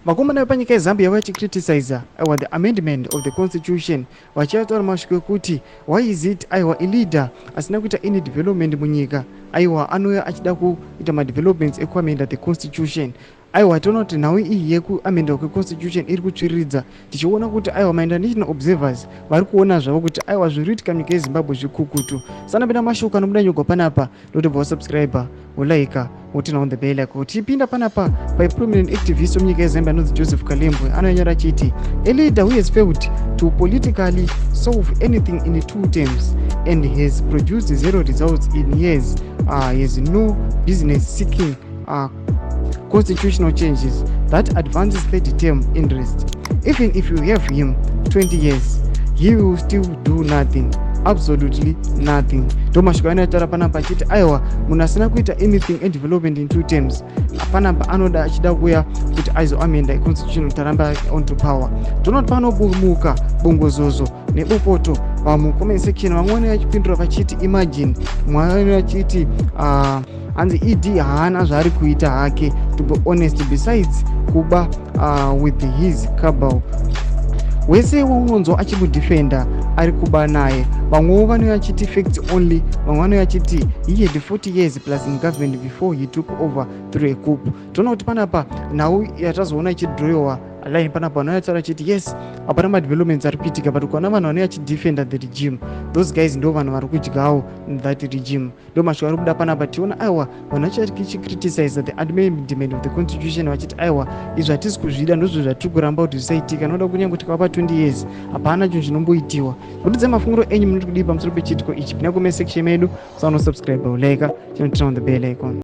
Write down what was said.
Vakomana vepanyika yeZambia vachicriticize the amendment of the constitution vachitaura masviko ekuti why is it aiwa ileader asina kuita any development munyika aiwa anouya achida kuita madevelopments ekuamenda the constitution. Aiwa toona kuti nhau iyi yekuamenda kweconstitution iri kutsviridza tichiona kuti aiwa mainternational observers vari kuona zvavo kuti aiwa zviri kuitika munyika yeZimbabwe zvikukutu. Sanapinda mashoko anobuda nyogwa panapa ndotobva wasubscriber wolaika wotina on the bell icon. Tipinda panapa by prominent activist munyika yeZambia anonzi Joseph Kalembwe anonyora achiti a leader who has failed to politically solve anything in 2 terms and has produced 0 results in years has no business seeking constitutional changes that advances third term interest. Even if you have him 20 years, he will still do nothing, absolutely nothing. Tomashika anotaura panapa achiti aiwa munhu asina kuita anything in development in 2 terms panapa anoda achida kuuya kuti aizoamenda constitution taramba onto power. Toona kuti panobumuka bongozozo nebopoto pamucomment section vamwe vachipindura vachiti imagine mwana vachiti hanzi ED haana zvaari kuita hake to be honest besides kuba with his cabal. Wese unonzwa achimudefenda ari kuba naye. Vamwewo vanouya vachiti facts only, vamwe vanouya vachiti he had 40 years plus in government before he took over through a coup. Toona kuti panapa nhau yatazoona ichidhirowa line panapa vanouya vachitaura vachiti yes hapana madevelopments ari kuitika but ukaona vanhu vanouya vachidefenda the regime, those guys ndo vanhu vari kudyawo that regime. Ndo masviko ari kubuda panapa tiona aiwa vanhu vachicriticize the amendment of the constitution vachiti aiwa izvi hatisi kuzvida ndozvo zvatiri kuramba kuti zvisaitika. Noda kunyange tikava pa 20 years hapana chinhu chinomboitiwa. Kutidze mafungiro enyu munoti kudii pamusoro pechitiko ichi. Pinda comment section medu, subscribe, like, turn on the bell icon.